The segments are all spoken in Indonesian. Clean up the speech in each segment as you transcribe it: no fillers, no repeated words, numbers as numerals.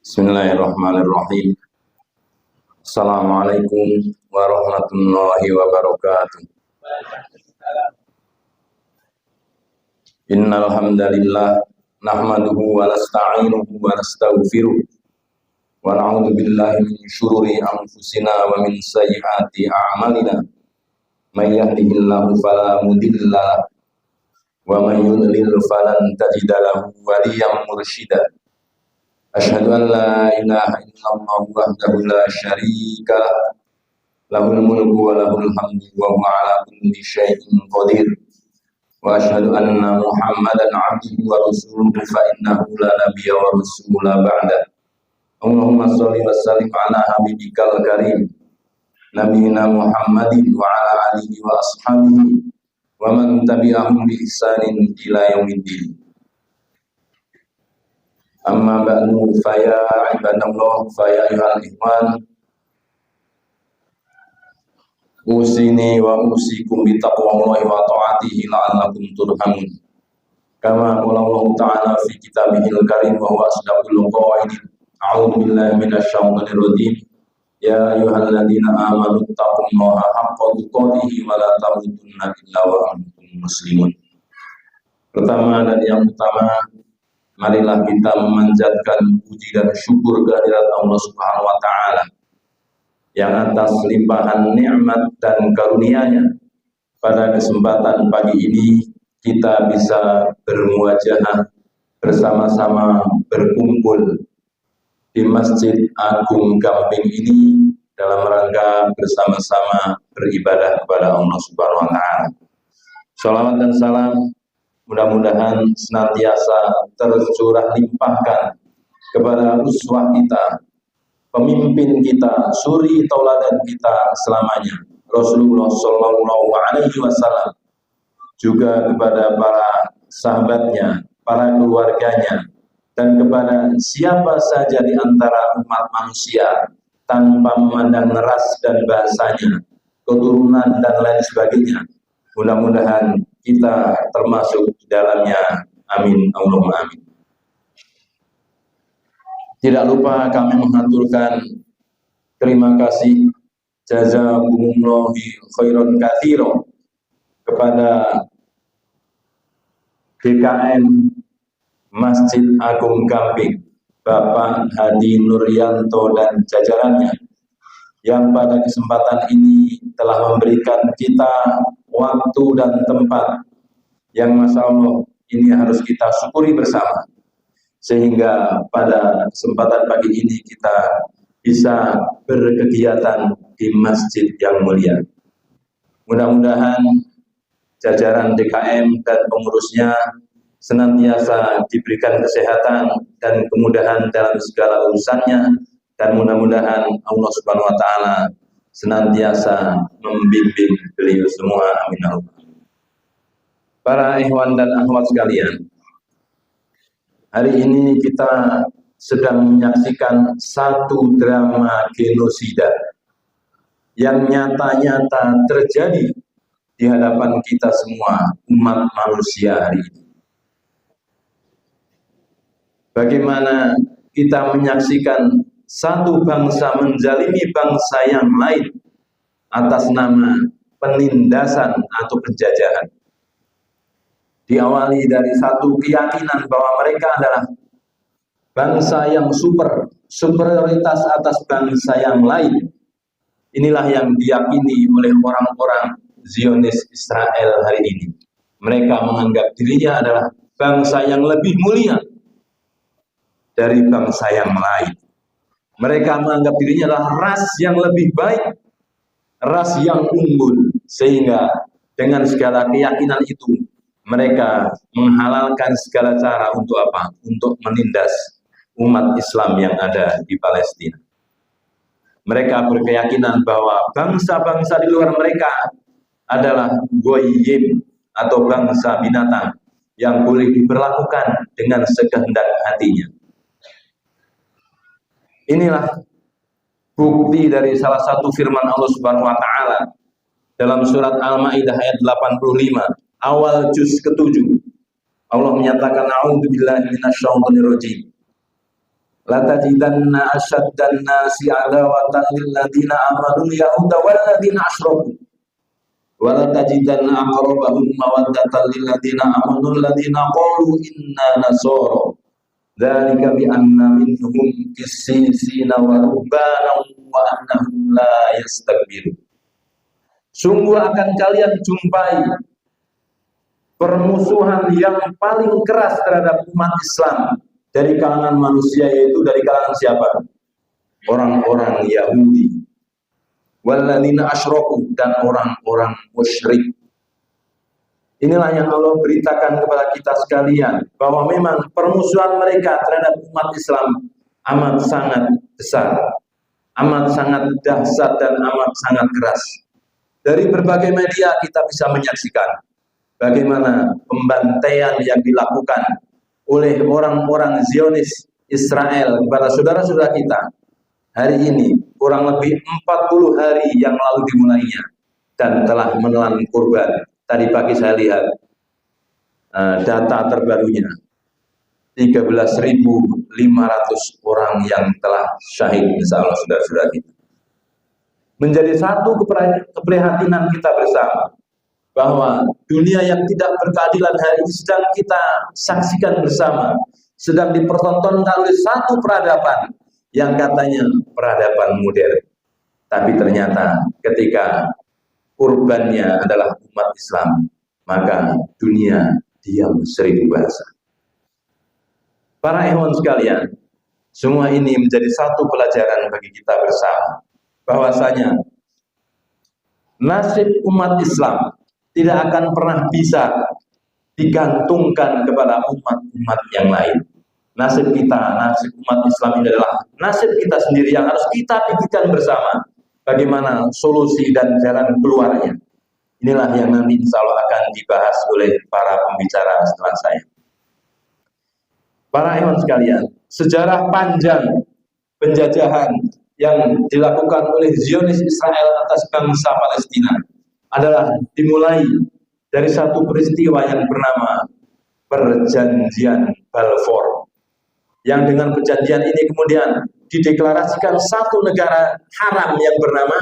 Bismillahirrahmanirrahim. Assalamualaikum warahmatullahi wabarakatuh. Innal hamdalillah nahmaduhu wa nasta'inuhu wa nastaghfiruh wa na'udzu billahi min syururi anfusina wa min sayyiati a'malina. May yahdihillahu fala mudilla lahu wa may yudlil falan tajida lahu waliyyan mursyida. Asyhadu an la ilaha illallah wahdahu la syarika lah, lahul mulku wa lahul hamdu wa huwa ala kulli syai'in qadir. Wa asyhadu anna Muhammadan 'abduhu wa rasuluhu fa innahu la nabiyya wa rasula ba'da. Allahumma shalli wa sallim ala habibikal karim nabiyina Muhammadin wa ala alihi wa ashabihi wa man tabi'ahum bi ihsanin ila yaumiddin. Amma ba'du fa ya ibadallah fa ya ayyuhal ikhwan usini wa usikum bi taqwallahi wa ta'atihi la'allakum turhamun. Kama qala Allah ta'ala fi kitabihil karim wa huwa asdaqul qailin. A'udzu billahi minasy syaithanir rajim. Ya ayyuhalladzina amanu taqullaha haqqa tuqatih wa la tamutunna illa wa antum muslimun. Pertama dan yang utama, marilah kita memanjatkan puji dan syukur kehadirat Allah Subhanahu wa taala yang atas limpahan nikmat dan karunia-Nya pada kesempatan pagi ini kita bisa bermuajahah bersama-sama berkumpul di Masjid Agung Gamping ini dalam rangka bersama-sama beribadah kepada Allah Subhanahu wa taala. Shalawat dan salam mudah-mudahan senantiasa tercurah limpahkan kepada uswah kita, pemimpin kita, suri tauladan kita selamanya, Rasulullah Shallallahu Alaihi Wasallam, juga kepada para sahabatnya, para keluarganya, dan kepada siapa saja di antara umat manusia tanpa memandang ras dan bahasanya, keturunan dan lain sebagainya. Mudah-mudahan kita termasuk di dalamnya. Amin. Allahumma amin. Tidak lupa kami mengaturkan terima kasih jazakumullahu khairan katsiran kepada GKM Masjid Agung Gamping, Bapak Hadi Nuryanto dan jajarannya, yang pada kesempatan ini telah memberikan kita waktu dan tempat yang Masya Allah ini harus kita syukuri bersama, sehingga pada kesempatan pagi ini kita bisa berkegiatan di masjid yang mulia. Mudah-mudahan jajaran DKM dan pengurusnya senantiasa diberikan kesehatan dan kemudahan dalam segala urusannya, dan mudah-mudahan Allah Subhanahu wa taala senantiasa membimbing beliau semua. Amin. Para ikhwan dan akhwat sekalian, hari ini kita sedang menyaksikan satu drama genosida yang nyata-nyata terjadi di hadapan kita semua umat manusia hari ini. Bagaimana kita menyaksikan satu bangsa menzalimi bangsa yang lain atas nama penindasan atau penjajahan. Diawali dari satu keyakinan bahwa mereka adalah bangsa yang superioritas atas bangsa yang lain. Inilah yang diyakini oleh orang-orang Zionis Israel hari ini. Mereka menganggap dirinya adalah bangsa yang lebih mulia dari bangsa yang lain. Mereka menganggap dirinya adalah ras yang lebih baik, ras yang unggul, sehingga dengan segala keyakinan itu mereka menghalalkan segala cara untuk apa? Untuk menindas umat Islam yang ada di Palestina. Mereka berkeyakinan bahwa bangsa-bangsa di luar mereka adalah goyim atau bangsa binatang yang boleh diperlakukan dengan sekehendak hatinya. Inilah bukti dari salah satu firman Allah Subhanahu wa taala dalam surat Al-Maidah ayat 85, awal juz ke-7. Allah menyatakan a'udzubillahi minasyaitonir rajim. La tajidanna asyaddan nasi adawatan lil ladina amanu yahuda wal ladina asyraku wa la tajidanna aqrabahum mawaddatan lil ladina amanu alladina qalu inna nasara dzalika bi anna minhum qissisina wa rubbana wa annahum la yastakbirun. Sungguh akan kalian jumpai permusuhan yang paling keras terhadap umat Islam dari kalangan manusia, yaitu dari kalangan siapa? Orang-orang Yahudi, walladzina asyraku, dan orang-orang musyrik. Inilah yang Allah beritakan kepada kita sekalian, bahwa memang permusuhan mereka terhadap umat Islam amat sangat besar, amat sangat dahsyat, dan amat sangat keras. Dari berbagai media kita bisa menyaksikan bagaimana pembantaian yang dilakukan oleh orang-orang Zionis Israel kepada saudara-saudara kita hari ini, kurang lebih 40 hari yang lalu dimulainya, dan telah menelan korban. Tadi pagi saya lihat data terbarunya, 13.500 orang yang telah syahid, insya Allah saudara-saudara kita. Menjadi satu keprihatinan kita bersama, bahwa dunia yang tidak berkeadilan hari ini sedang kita saksikan bersama, sedang dipertontonkan oleh satu peradaban yang katanya peradaban modern. Tapi ternyata ketika korbannya adalah umat Islam, maka dunia diam seribu bahasa. Para ikhwan sekalian, semua ini menjadi satu pelajaran bagi kita bersama, bahwasanya nasib umat Islam tidak akan pernah bisa digantungkan kepada umat-umat yang lain. Nasib kita, nasib umat Islam ini adalah nasib kita sendiri yang harus kita pikirkan bersama bagaimana solusi dan jalan keluarnya. Inilah yang nanti insya Allah akan dibahas oleh para pembicara setelah saya. Para ikhwan sekalian, sejarah panjang penjajahan yang dilakukan oleh Zionis Israel atas bangsa Palestina adalah dimulai dari satu peristiwa yang bernama Perjanjian Balfour, yang dengan perjanjian ini kemudian dideklarasikan satu negara haram yang bernama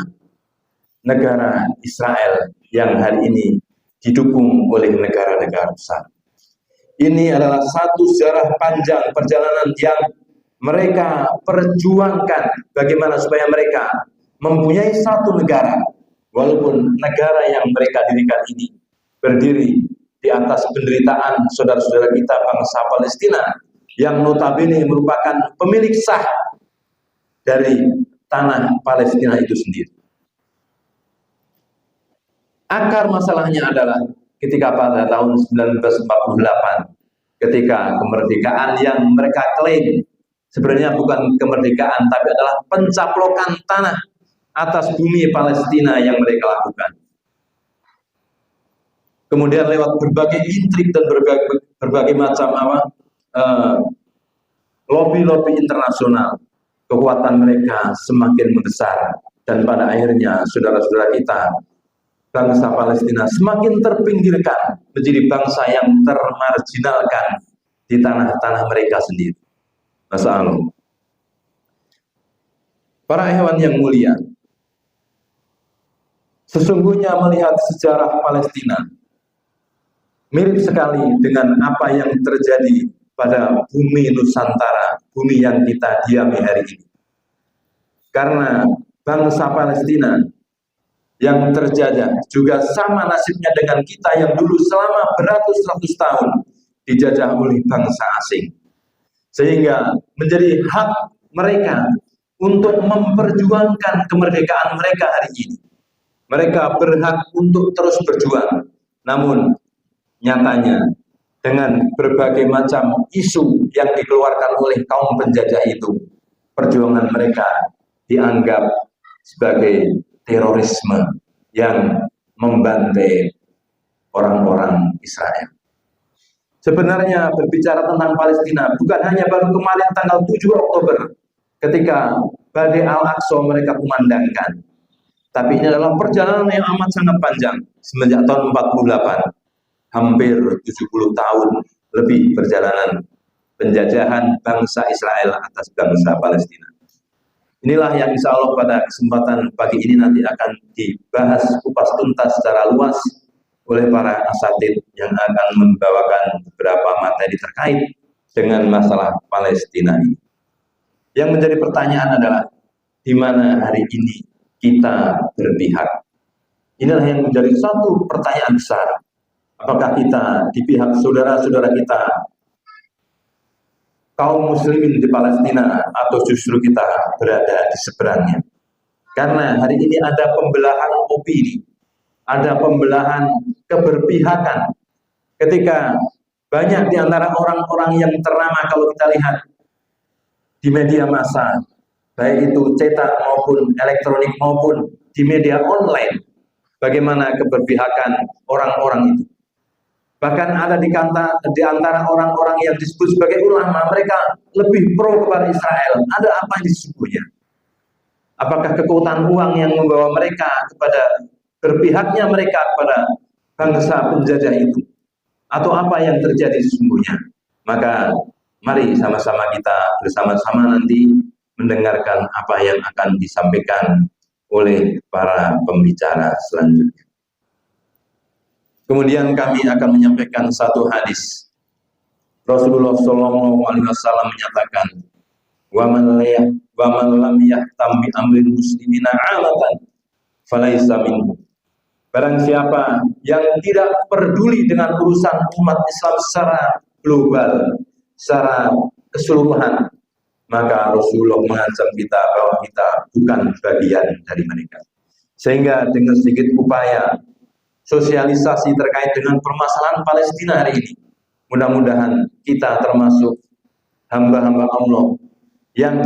negara Israel, yang hari ini didukung oleh negara-negara besar. Ini adalah satu sejarah panjang perjalanan yang mereka perjuangkan bagaimana supaya mereka mempunyai satu negara, walaupun negara yang mereka dirikan ini berdiri di atas penderitaan saudara-saudara kita bangsa Palestina yang notabene merupakan pemilik sah dari tanah Palestina itu sendiri. Akar masalahnya adalah ketika pada tahun 1948, ketika kemerdekaan yang mereka klaim sebenarnya bukan kemerdekaan, tapi adalah pencaplokan tanah atas bumi Palestina yang mereka lakukan. Kemudian lewat berbagai intrik dan berbagai macam lobby-lobby internasional, kekuatan mereka semakin membesar, dan pada akhirnya saudara-saudara kita bangsa Palestina semakin terpinggirkan menjadi bangsa yang termarginalkan di tanah-tanah mereka sendiri. Masya Allah. Para ikhwan yang mulia, sesungguhnya melihat sejarah Palestina mirip sekali dengan apa yang terjadi pada bumi Nusantara, bumi yang kita diami hari ini. Karena bangsa Palestina yang terjajah juga sama nasibnya dengan kita yang dulu selama beratus-ratus tahun dijajah oleh bangsa asing. Sehingga menjadi hak mereka untuk memperjuangkan kemerdekaan mereka hari ini. Mereka berhak untuk terus berjuang. Namun nyatanya dengan berbagai macam isu yang dikeluarkan oleh kaum penjajah itu, perjuangan mereka dianggap sebagai terorisme yang membantai orang-orang Israel. Sebenarnya berbicara tentang Palestina bukan hanya baru kemarin tanggal 7 Oktober ketika badai Al-Aqsa mereka kumandangkan, tapi ini adalah perjalanan yang amat sangat panjang semenjak tahun 48, hampir 70 tahun lebih perjalanan penjajahan bangsa Israel atas bangsa Palestina. Inilah yang insya Allah pada kesempatan pagi ini nanti akan dibahas kupas tuntas secara luas oleh para asatid yang akan membawakan beberapa materi terkait dengan masalah Palestina ini. Yang menjadi pertanyaan adalah, di mana hari ini kita berpihak? Inilah yang menjadi satu pertanyaan besar. Apakah kita di pihak saudara-saudara kita, kaum muslimin di Palestina, atau justru kita berada di seberangnya? Karena hari ini ada pembelahan opini, ada pembelahan keberpihakan, ketika banyak di antara orang-orang yang ternama kalau kita lihat di media massa, baik itu cetak maupun elektronik maupun di media online, bagaimana keberpihakan orang-orang itu. Bahkan ada di antara orang-orang yang disebut sebagai ulama, mereka lebih pro kepada Israel. Ada apa di sesungguhnya? Apakah kekuatan uang yang membawa mereka kepada berpihaknya mereka kepada bangsa penjajah itu? Atau apa yang terjadi sesungguhnya? Maka mari sama-sama kita bersama-sama nanti mendengarkan apa yang akan disampaikan oleh para pembicara selanjutnya. Kemudian kami akan menyampaikan satu hadis. Rasulullah SAW menyatakan, wa man lam yahtam bi amril muslimina 'amatan falaysa minhum. Barang siapa yang tidak peduli dengan urusan umat Islam secara global, secara keseluruhan, maka Rasulullah mengancam kita bahwa kita bukan bagian dari mereka. Sehingga dengan sedikit upaya sosialisasi terkait dengan permasalahan Palestina hari ini, mudah-mudahan kita termasuk hamba-hamba Allah yang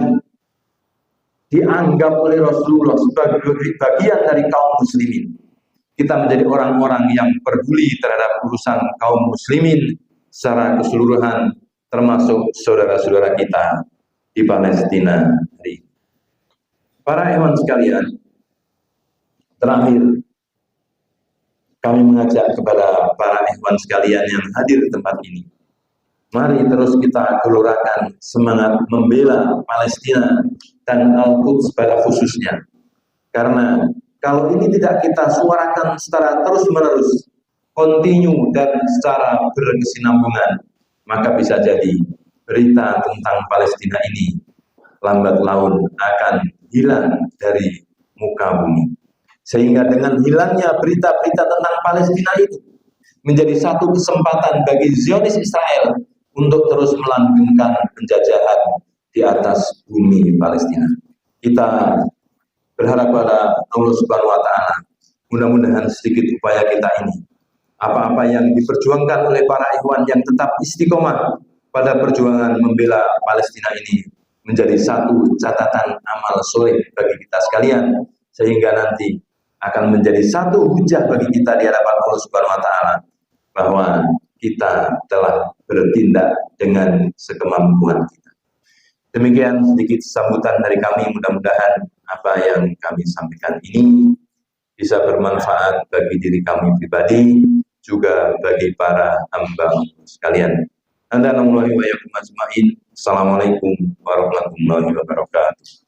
dianggap oleh Rasulullah sebagai bagian dari kaum muslimin. Kita menjadi orang-orang yang peduli terhadap urusan kaum muslimin secara keseluruhan, termasuk saudara-saudara kita di Palestina hari ini. Para ikhwan sekalian, terakhir kami mengajak kepada para ikhwan sekalian yang hadir di tempat ini, mari terus kita gelorakan semangat membela Palestina dan Al-Quds pada khususnya. Karena kalau ini tidak kita suarakan secara terus-menerus, kontinu dan secara berkesinambungan, maka bisa jadi berita tentang Palestina ini lambat laun akan hilang dari muka bumi. Sehingga dengan hilangnya berita-berita tentang Palestina itu menjadi satu kesempatan bagi Zionis Israel untuk terus melanggengkan penjajahan di atas bumi Palestina. Kita berharap pada Allah Subhanahu wa Ta'ala, mudah-mudahan sedikit upaya kita ini, apa-apa yang diperjuangkan oleh para ikhwan yang tetap istiqomah pada perjuangan membela Palestina ini, menjadi satu catatan amal soleh bagi kita sekalian, sehingga nanti akan menjadi satu hujah bagi kita di hadapan Allah Subhanahu wa Ta'ala bahwa kita telah bertindak dengan sekemampuan kita. Demikian sedikit sambutan dari kami, mudah-mudahan apa yang kami sampaikan ini bisa bermanfaat bagi diri kami pribadi, juga bagi para hamba sekalian. Assalamualaikum warahmatullahi wabarakatuh.